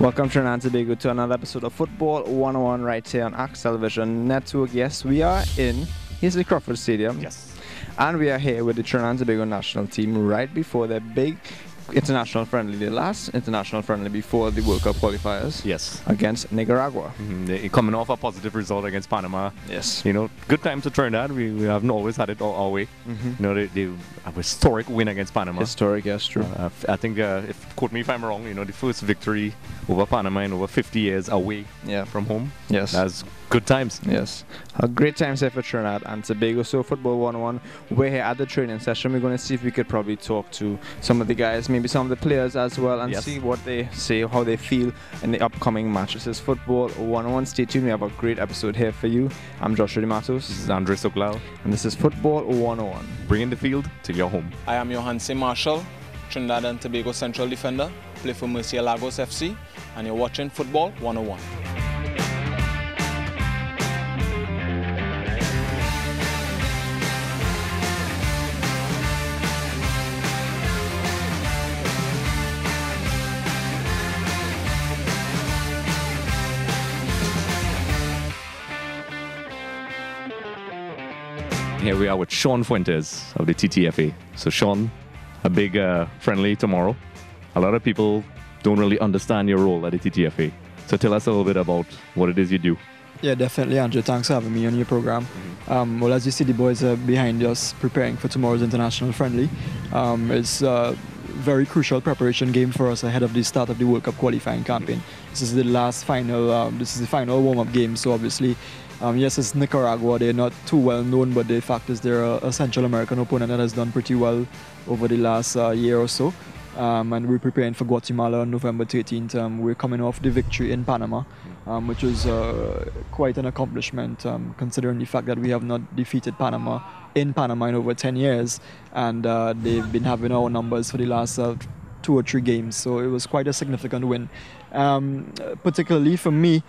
Welcome Trinidad Tobago to another episode of Football 101 right here on Axe Television Network. Yes, we are in Hazel Crawford Stadium. Yes. And we are here with the Trinidad Tobago national team right before their big international friendly, the last international friendly before the World Cup qualifiers. Yes. Against Nicaragua. They're coming off a positive result against Panama. Yes. You know, good times to Trinidad. We haven't always had it our way. You know, they have a historic win against Panama. Historic, yes, true. I think, quote me if I'm wrong, you know, the first victory over Panama in over 50 years away from home. Yes. That's good times. Yes. A great times here for Trinidad and Tobago. So Football 101, we're here at the training session. We're going to see if we could probably talk to some of the guys, maybe some of the players as well, and see what they say, how they feel in the upcoming match. This is Football 101. Stay tuned. We have a great episode here for you. I'm Joshua Matos. This is Andre Bocaud. And this is Football 101. Bringing the field to your home. I am Yohance Marshall, Trinidad and Tobago central defender, play for Lagos FC, and you're watching Football 101. Here we are with Shaun Fuentes of the TTFA. So Shaun, a big friendly tomorrow. A lot of people don't really understand your role at the TTFA. So tell us a little bit about what it is you do. Yeah, definitely, Andre. Thanks for having me on your program. Well, as you see, the boys are behind us preparing for tomorrow's international friendly. It's a very crucial preparation game for us ahead of the start of the World Cup qualifying campaign. This is the last final, this is the final warm-up game, so obviously yes, it's Nicaragua. They're not too well known, but the fact is they're a Central American opponent that has done pretty well over the last year or so. And we're preparing for Guatemala on November 13th. We're coming off the victory in Panama, which was quite an accomplishment considering the fact that we have not defeated Panama in over 10 years. And they've been having our numbers for the last 2 or 3 games. So it was quite a significant win. Particularly for me,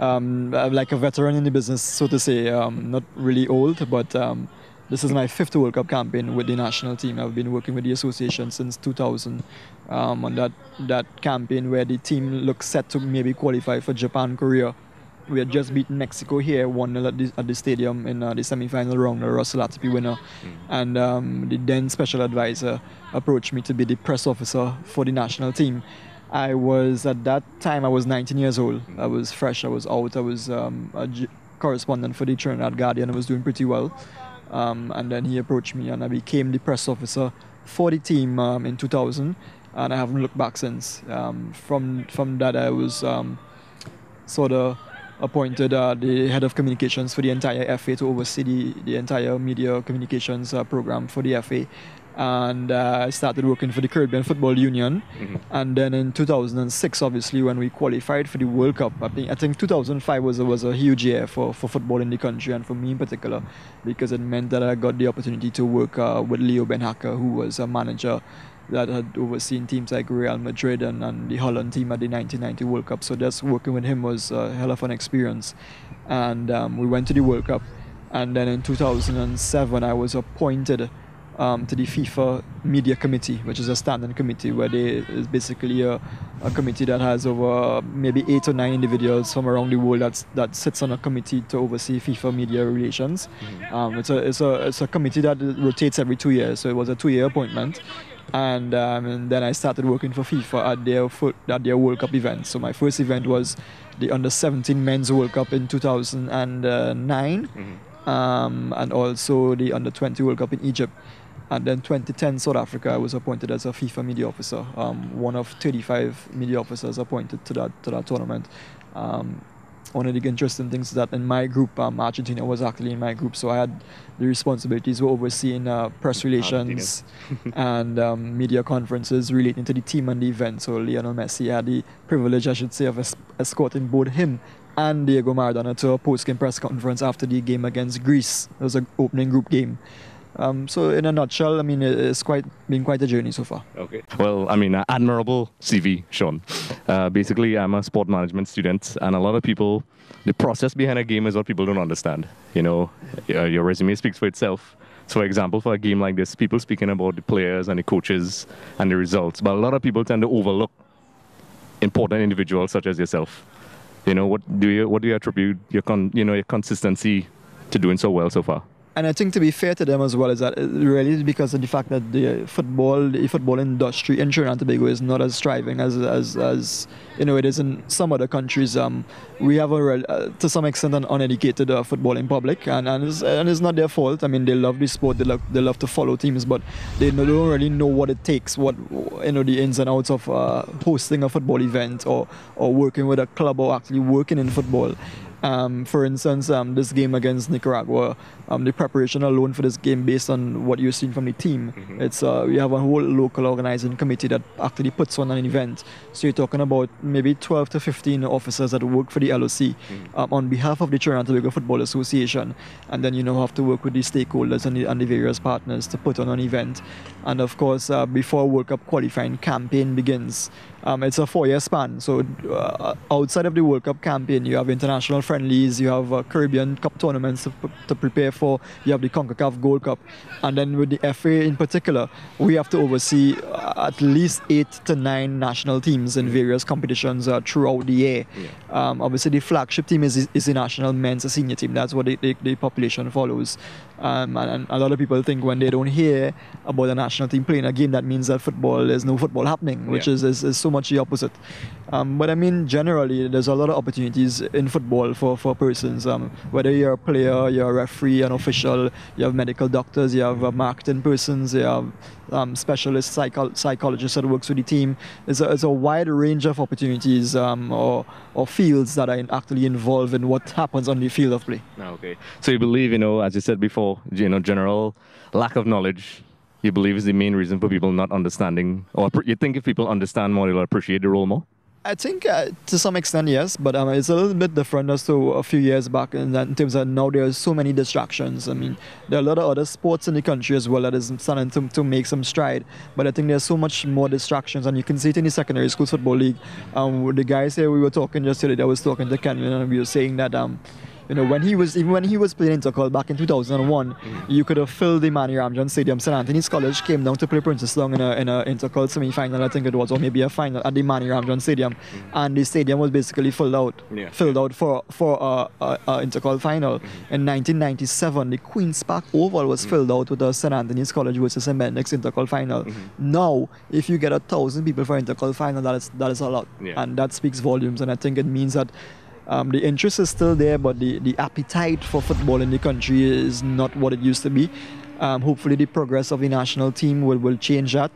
I'm like a veteran in the business, so to say. Not really old, but this is my 5th World Cup campaign with the national team. I've been working with the association since 2000 on that campaign where the team looks set to maybe qualify for Japan, Korea. We had just beaten Mexico here, 1-0 at the stadium in the semi-final round, the Russell Atipi winner. And the then special advisor approached me to be the press officer for the national team. At that time, I was 19 years old. I was fresh, I was out. I was a correspondent for the Trinidad Guardian. I was doing pretty well. And then he approached me and I became the press officer for the team in 2000. And I haven't looked back since. From that, I was sort of appointed the head of communications for the entire FA to oversee the entire media communications program for the FA. And I started working for the Caribbean Football Union. And then in 2006, obviously, when we qualified for the World Cup, I think 2005 was a huge year for football in the country, and for me in particular, because it meant that I got the opportunity to work with Leo Ben Hacker, who was a manager that had overseen teams like Real Madrid and the Holland team at the 1990 World Cup. So just working with him was a hell of an experience. And we went to the World Cup. And then in 2007, I was appointed to the FIFA Media Committee, which is a standing committee where is basically a committee that has over maybe 8 or 9 individuals from around the world that sits on a committee to oversee FIFA media relations. It's a committee that rotates every 2 years, so it was a 2-year appointment. And then I started working for FIFA at their World Cup event. So my first event was the Under-17 Men's World Cup in 2009, and also the Under-20 World Cup in Egypt. And then 2010 South Africa, I was appointed as a FIFA media officer, one of 35 media officers appointed to that tournament. One of the interesting things is that in my group, Argentina was actually in my group, so I had the responsibilities of overseeing press relations and media conferences relating to the team and the event. So Lionel Messi had the privilege, I should say, of escorting both him and Diego Maradona to a post-game press conference after the game against Greece. It was an opening group game. So in a nutshell, I mean, it's been quite a journey so far. Okay. Well, I mean, admirable CV, Shaun. Basically, I'm a sport management student, and a lot of people, the process behind a game is what people don't understand. You know, your resume speaks for itself. So, for example, for a game like this, people speaking about the players and the coaches and the results, but a lot of people tend to overlook important individuals such as yourself. What do you attribute your consistency to doing so well so far? And I think to be fair to them as well is that it really is because of the fact that the football industry in Trinidad and Tobago is not as thriving as it is in some other countries. We have to some extent an uneducated footballing public, and it's not their fault. I mean, they love the sport, they love to follow teams, but they don't really know what it takes, the ins and outs of hosting a football event or working with a club or actually working in football. For instance, this game against Nicaragua, the preparation alone for this game based on what you've seen from the team, it's we have a whole local organizing committee that actually puts on an event. So you're talking about maybe 12 to 15 officers that work for the LOC on behalf of the Trinidad Tobago Football Association, and then have to work with the stakeholders and the various partners to put on an event. And of course, before World Cup qualifying campaign begins, it's a 4-year span. So outside of the World Cup campaign, you have international friendlies, you have Caribbean Cup tournaments to prepare for, you have the CONCACAF Gold Cup, and then with the FA in particular, we have to oversee at least 8 to 9 national teams in various competitions throughout the year. Obviously, the flagship team is the national men's senior team. That's what the population follows. And a lot of people think when they don't hear about the national team playing a game, that means that there's no football happening, which is so much the opposite. But I mean, generally, there's a lot of opportunities in football for persons. Whether you're a player, you're a referee, an official, you have medical doctors, you have marketing persons, you have specialist psychologists that works with the team. It's a wide range of opportunities or fields that are actually involved in what happens on the field of play. Okay. So you believe, as you said before, general lack of knowledge, you believe is the main reason for people not understanding, or you think if people understand more, they'll appreciate the role more? I think to some extent, yes, but it's a little bit different as to a few years back in terms of now there's so many distractions. I mean, there are a lot of other sports in the country as well that is starting to make some stride, but I think there's so much more distractions, and you can see it in the secondary school football league. The guys here, we were talking just today, I was talking to Ken, and we were saying that when he was playing intercol back in 2001, you could have filled the Manny Ramjan Stadium. St. Anthony's College came down to play Princess Long in a intercol semi-final, I think it was, or maybe a final at the Manny Ramjan Stadium, and the stadium was basically filled out for a intercol final. In 1997, the Queen's Park Oval was filled out with the St. Anthony's College versus St. Benedict's intercol final. Now, if you get 1,000 people for intercol final, that is a lot, and that speaks volumes. And I think it means that the interest is still there, but the appetite for football in the country is not what it used to be. Hopefully the progress of the national team will change that.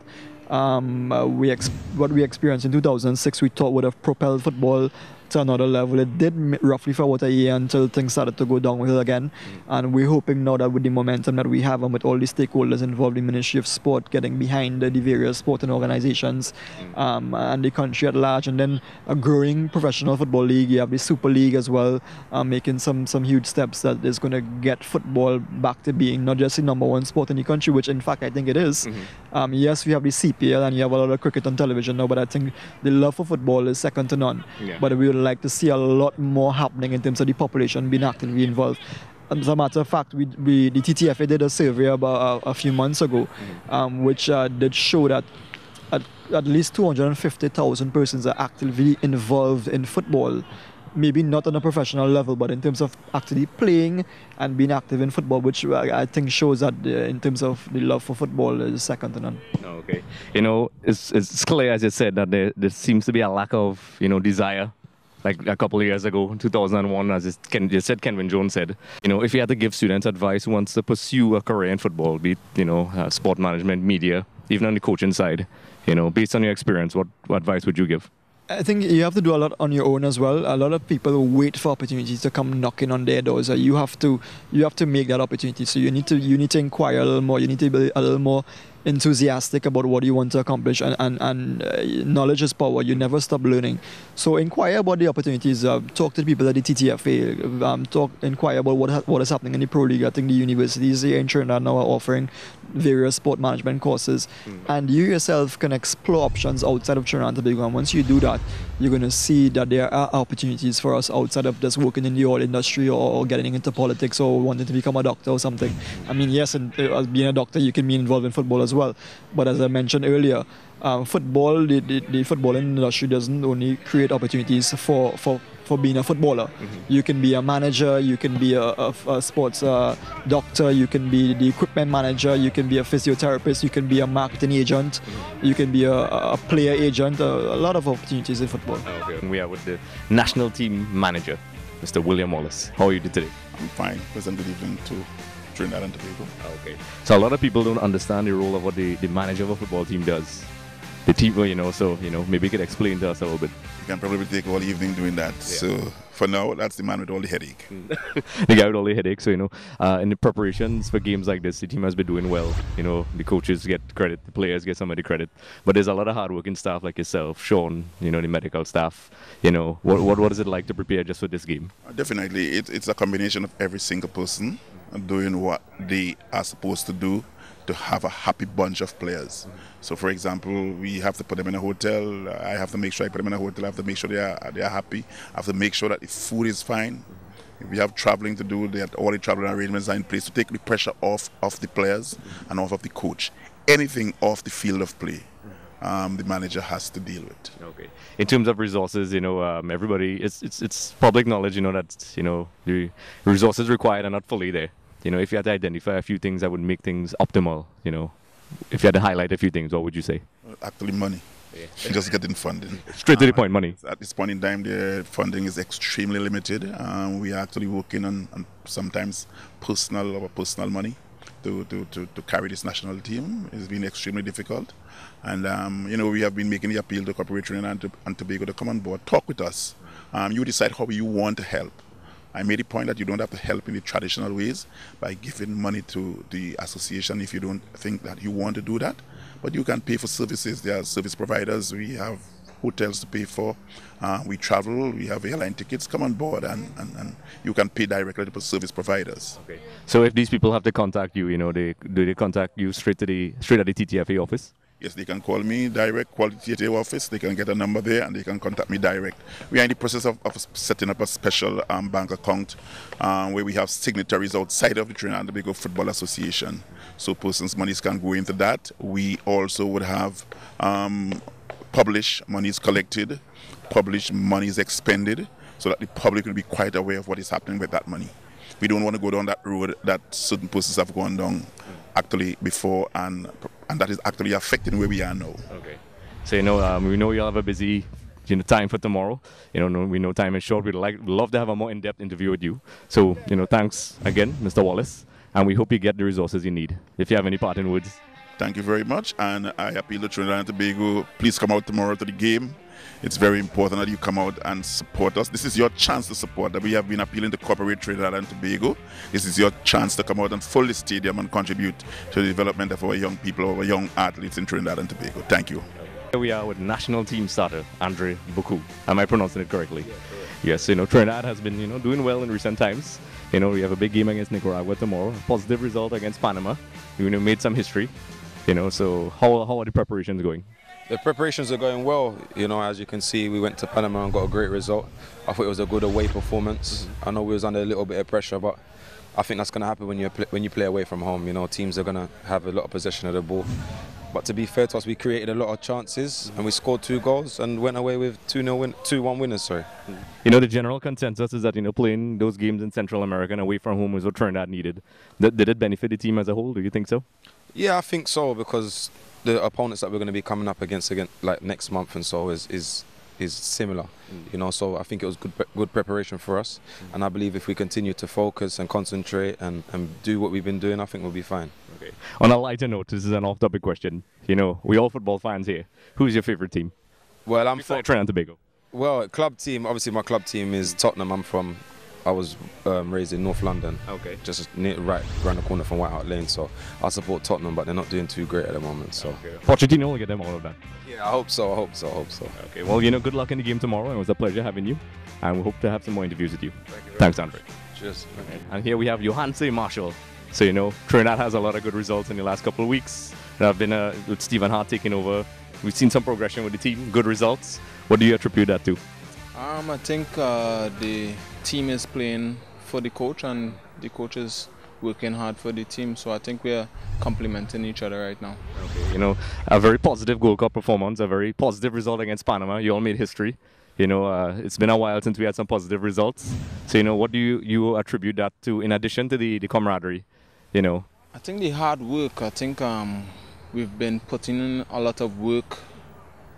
What we experienced in 2006 we thought would have propelled football to another level. It did roughly for about a year until things started to go downhill again, and we're hoping now that with the momentum that we have and with all the stakeholders involved, the Ministry of Sport getting behind the various sporting organizations and the country at large, and then a growing professional football league, you have the Super League as well, making some huge steps that is going to get football back to being not just the #1 sport in the country, which in fact I think it is. Yes, we have the CPL and you have a lot of cricket on television now, but I think the love for football is second to none. But we would like to see a lot more happening in terms of the population being actively involved. As a matter of fact, the TTFA did a survey about a few months ago, which did show that at least 250,000 persons are actively involved in football. Maybe not on a professional level, but in terms of actually playing and being active in football, which I think shows that in terms of the love for football is second to none. Okay. It's clear, as you said, that there seems to be a lack of, desire. Like a couple of years ago, in 2001, as you said, Kenvin Jones said, if you had to give students advice who wants to pursue a career in football, be it, sport management, media, even on the coaching side, based on your experience, what advice would you give? I think you have to do a lot on your own as well. A lot of people wait for opportunities to come knocking on their doors. You have to make that opportunity. So you need to inquire a little more. You need to be a little more enthusiastic about what you want to accomplish, and knowledge is power. You never stop learning. So inquire about the opportunities. Talk to the people at the TTFA. Inquire about what is happening in the Pro League. I think the universities here in Trinidad now are offering various sport management courses, and you yourself can explore options outside of Trinidad and Tobago. And once you do that, you're going to see that there are opportunities for us outside of just working in the oil industry or getting into politics or wanting to become a doctor or something. I mean, yes, and as being a doctor, you can be involved in football as well. But as I mentioned earlier, football, the footballing industry doesn't only create opportunities for being a footballer. You can be a manager, you can be a sports doctor, you can be the equipment manager, you can be a physiotherapist, you can be a marketing agent, you can be a player agent. A lot of opportunities in football. Okay. We are with the national team manager, Mr. William Wallace. How are you today? I'm fine. Pleasant good evening to Trinidad and Tobago. Okay. So a lot of people don't understand the role of what the manager of a football team does. The team, maybe you could explain to us a little bit. You can probably take all evening doing that. Yeah. So for now, that's the man with all the headache. The guy with all the headache. So, in the preparations for games like this, the team has been doing well. The coaches get credit, the players get some of the credit. But there's a lot of hardworking staff like yourself, Shaun, the medical staff. What is it like to prepare just for this game? Definitely. It's a combination of every single person doing what they are supposed to do to have a happy bunch of players. So for example, we have to put them in a hotel. I have to make sure I put them in a hotel. I have to make sure they are happy. I have to make sure that the food is fine. If we have traveling to do, that all the traveling arrangements are in place to take the pressure off of the players and off of the coach. Anything off the field of play, the manager has to deal with. Okay. In terms of resources, everybody, it's public knowledge, that the resources required are not fully there. If you had to identify a few things that would make things optimal, if you had to highlight a few things, what would you say? Actually, money. Yeah. Just getting funding. Straight to the point, money. At this point in time, the funding is extremely limited. We are actually working on sometimes personal money to carry this national team. It's been extremely difficult. And, we have been making the appeal to corporate Trinidad and Tobago to come on board, talk with us. You decide how you want to help. I made the point that you don't have to help in the traditional ways by giving money to the association if you don't think that you want to do that. But you can pay for services. There are service providers. We have hotels to pay for. We travel. We have airline tickets. Come on board and you can pay directly to service providers. Okay. So if these people have to contact you, do they contact you straight at the TTFA office? Yes, they can call me direct, quality TTFA office. They can get a number there and they can contact me direct. We are in the process of setting up a special bank account where we have signatories outside of the Trinidad and Tobago Football Association. So persons' monies can go into that. We also would have publish monies collected, publish monies expended, so that the public will be quite aware of what is happening with that money. We don't want to go down that road that certain persons have gone down actually before, and that is actually affecting where we are now. Okay. So we know you'll have a busy time for tomorrow. We know time is short. We'd love to have a more in-depth interview with you. So thanks again, Mr. Wallace, and we hope you get the resources you need. If you have any parting words. Thank you very much, and I appeal to Trinidad and Tobago. Please come out tomorrow to the game. It's very important that you come out and support us. This is your chance to support that. We have been appealing to corporate Trinidad and Tobago. This is your chance to come out and fill the stadium and contribute to the development of our young people, our young athletes in Trinidad and Tobago. Thank you. Here we are with national team starter Andre Bocaud. Am I pronouncing it correctly? Yes. Trinidad has been doing well in recent times. We have a big game against Nicaragua tomorrow. A positive result against Panama. We made some history. So how are the preparations going? The preparations are going well. As you can see, we went to Panama and got a great result. I thought it was a good away performance. I know we was under a little bit of pressure, but I think that's going to happen when you play away from home. Teams are going to have a lot of possession of the ball. But to be fair to us, we created a lot of chances and we scored 2 goals and went away with 2-1 winners. Sorry. The general consensus is that playing those games in Central America and away from home is what Trinidad needed. Did it benefit the team as a whole? Do you think so? Yeah, I think so, because the opponents that we're going to be coming up against like next month and so is similar. So I think it was good preparation for us, and I believe if we continue to focus and concentrate and do what we've been doing, I think we'll be fine. Okay. On a lighter note, this is an off-topic question. We all football fans here. Who's your favorite team? Well, I'm for Trinidad and Tobago. Well, club team. Obviously, my club team is Tottenham. I was raised in North London, just right around the corner from White Hart Lane. So I support Tottenham, but they're not doing too great at the moment. So Pochettino will get them all of that. Yeah, I hope so. Okay, well, good luck in the game tomorrow. It was a pleasure having you, and we hope to have some more interviews with you. Thanks, Andre. Cheers. Okay. And here we have Yohance Marshall. So Trinidad has a lot of good results in the last couple of weeks. I've been with Stephen Hart taking over. We've seen some progression with the team, good results. What do you attribute that to? I think the team is playing for the coach, and the coach is working hard for the team. So I think we are complementing each other right now. Okay, you know, a very positive Gold Cup performance, a very positive result against Panama. You all made history. You know, it's been a while since we had some positive results. So, you know, what do you attribute that to, in addition to the camaraderie, you know? I think the hard work. I think we've been putting in a lot of work,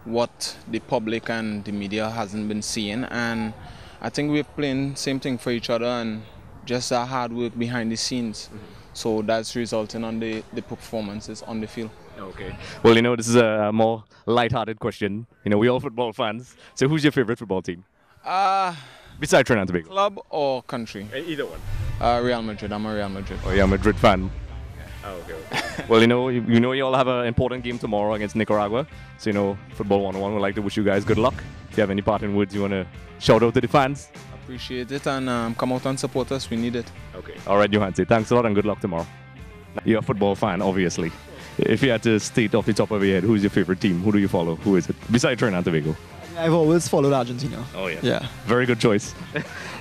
what the public and the media hasn't been seeing. And I think we're playing same thing for each other and just our hard work behind the scenes. So that's resulting on the performances on the field. Okay. Well, you know, this is a more light-hearted question. You know, we're all football fans. So who's your favorite football team? Besides Trinidad Tobago. Club or country? Either one. Real Madrid. I'm a Real Madrid. Oh, you're a Madrid fan. Oh, okay. Well, you know you all have an important game tomorrow against Nicaragua. So, you know, Football 101 would like to wish you guys good luck. If you have any parting words you want to shout out to the fans. Appreciate it, and come out and support us. We need it. Okay. All right, Yohance. Thanks a lot and good luck tomorrow. You're a football fan, obviously. If you had to state off the top of your head, who's your favorite team? Who do you follow? Who is it? Besides Trinidad Tobago. I've always followed Argentina. Oh, yeah. Yeah. Very good choice.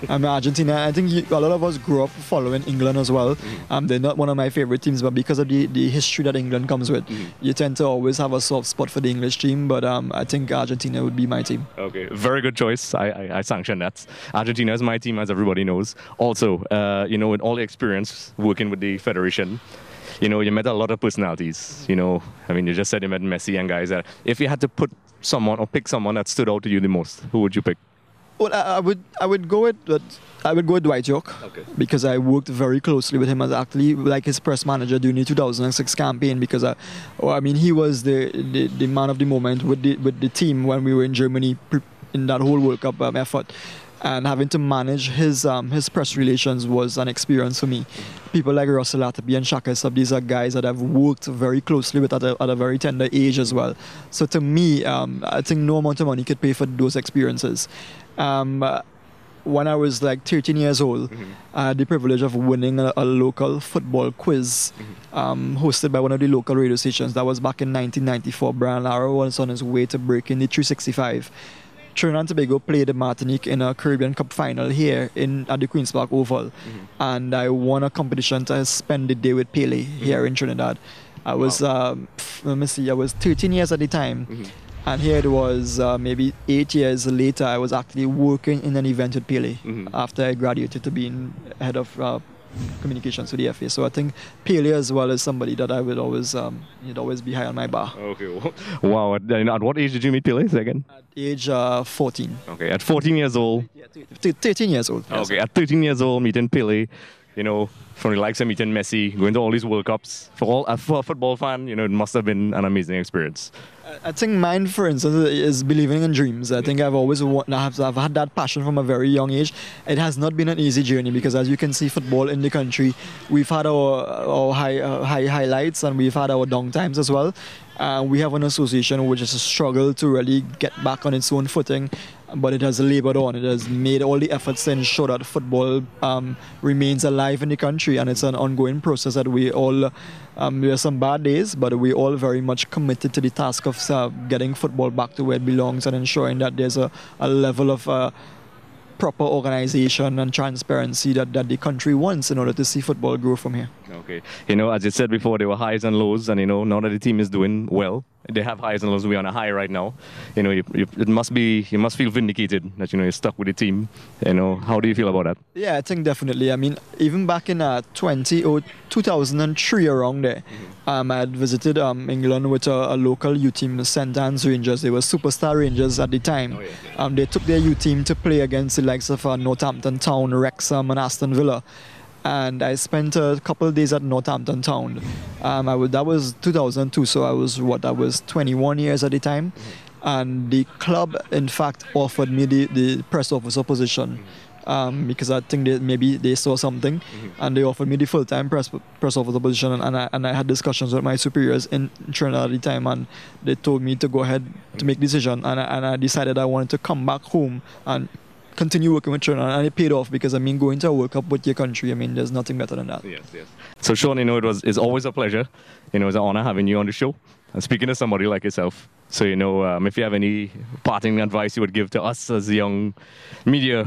I'm Argentina. I think a lot of us grew up following England as well. They're not one of my favorite teams, but because of the history that England comes with, you tend to always have a soft spot for the English team. But I think Argentina would be my team. Okay, very good choice. I sanction that. Argentina is my team, as everybody knows. Also, you know, with all the experience working with the federation, you know, you met a lot of personalities. You know, I mean, you just said you met Messi and guys. If you had to put someone or pick someone that stood out to you the most, who would you pick? Well, I would go with Dwight York, because I worked very closely with him as actually like his press manager during the 2006 campaign, because I mean he was the man of the moment with the team when we were in Germany in that whole World Cup effort. And having to manage his press relations was an experience for me. People like Russell Atterby and Shaka Sub, these are guys that I've worked very closely with at a very tender age as well. So to me, I think no amount of money could pay for those experiences. When I was like 13 years old, I had the privilege of winning a local football quiz hosted by one of the local radio stations. That was back in 1994. Brian Lara was on his way to breaking the 365. Trinidad and Tobago played Martinique in a Caribbean Cup final here at the Queen's Park Oval. And I won a competition to spend the day with Pele here in Trinidad. I was, let me see, I was 13 years at the time. And here it was maybe 8 years later, I was actually working in an event with Pele after I graduated to being head of communications with the FA. So I think Pele as well is somebody that I would always, he'd always be high on my bar. Okay, wow. At what age did you meet Pele again? At age 14. Okay, at 14 years old? Yeah, 13 years old. Yes. Okay, at 13 years old, meeting Pele, you know, from the likes of meeting Messi, going to all these World Cups. For a football fan, you know, it must have been an amazing experience. I think mine, for instance, is believing in dreams. I think I've always I've had that passion from a very young age. It has not been an easy journey because, as you can see, football in the country, we've had our highlights and we've had our down times as well. We have an association which has struggled to really get back on its own footing, but it has labored on. It has made all the efforts to ensure that football remains alive in the country, and it's an ongoing process that we all, there are some bad days, but we all very much committed to the task of getting football back to where it belongs and ensuring that there's a level of proper organization and transparency that the country wants in order to see football grow from here. Okay. You know, as you said before, there were highs and lows, and, you know, now that the team is doing well, they have highs and lows. We're on a high right now. You know, you must feel vindicated that, you know, you're stuck with the team. You know, how do you feel about that? Yeah, I think definitely. I mean, even back in 2003 around there, I had visited England with a local youth team, the St. Anne's Rangers. They were superstar Rangers at the time. Oh, yeah. They took their youth team to play against the likes of Northampton Town, Wrexham and Aston Villa. And I spent a couple of days at Northampton Town. That was 2002, so I was 21 years at the time. And the club, in fact, offered me the press officer position because I think maybe they saw something, and they offered me the full-time press officer position. And I had discussions with my superiors in Trinidad at the time, and they told me to go ahead to make a decision. And I decided I wanted to come back home and continue working with Trinidad, and it paid off because, I mean, going to a World Cup with your country, I mean, there's nothing better than that. Yes, yes. So, Shaun, you know, it's always a pleasure. You know, it's an honor having you on the show. And speaking to somebody like yourself, so, you know, if you have any parting advice you would give to us as young media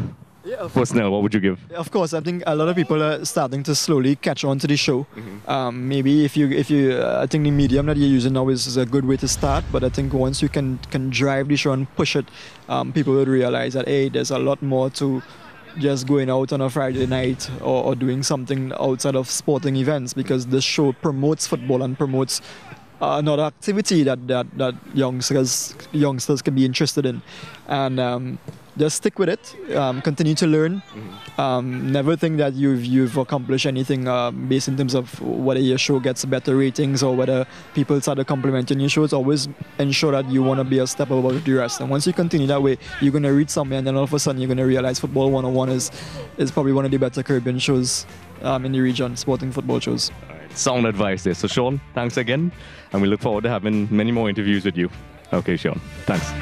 personnel, what would you give? Of course, I think a lot of people are starting to slowly catch on to the show. Maybe if you, I think the medium that you're using now is a good way to start. But I think once you can drive the show and push it, people will realize that hey, there's a lot more to just going out on a Friday night or doing something outside of sporting events, because this show promotes football and promotes another activity that youngsters can be interested in, and just stick with it. Continue to learn. Never think that you've accomplished anything based in terms of whether your show gets better ratings or whether people start complimenting your shows. Always ensure that you want to be a step above the rest. And once you continue that way, you're going to reach somewhere, and then all of a sudden you're going to realize Football 101 is probably one of the better Caribbean shows in the region, sporting football shows. Sound advice there. So Shaun, thanks again, and we look forward to having many more interviews with you. Okay, Shaun, thanks.